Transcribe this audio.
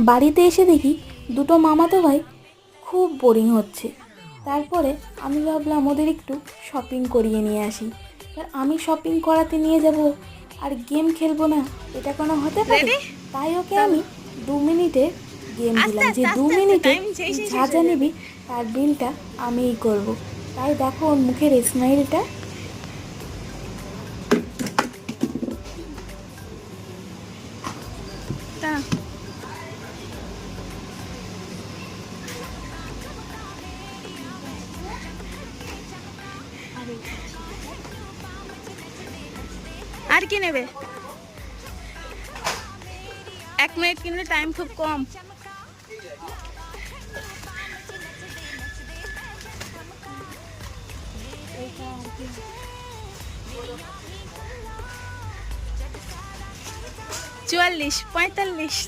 বাড়িতে এসে দেখি দুটো মামাতো ভাই খুব বোরিং হচ্ছে। তারপরে আমি ভাবলাম ওদের একটু শপিং করিয়ে নিয়ে আসি। আর আমি শপিং করাতে নিয়ে যাব আর গেম খেলবো না, এটা কোনো হতে পারে? তাই ওকে আমি 2 মিনিটে গেম দিলাম যে 2 মিনিটে যা যা নিবি তার বিলটা আমিই করব। তাই দেখো ওর মুখের স্মাইলটা। আর কি নেবে? 1 মিনিট কিনলে টাইম খুব কম। চুয়াল্লিশ, 45।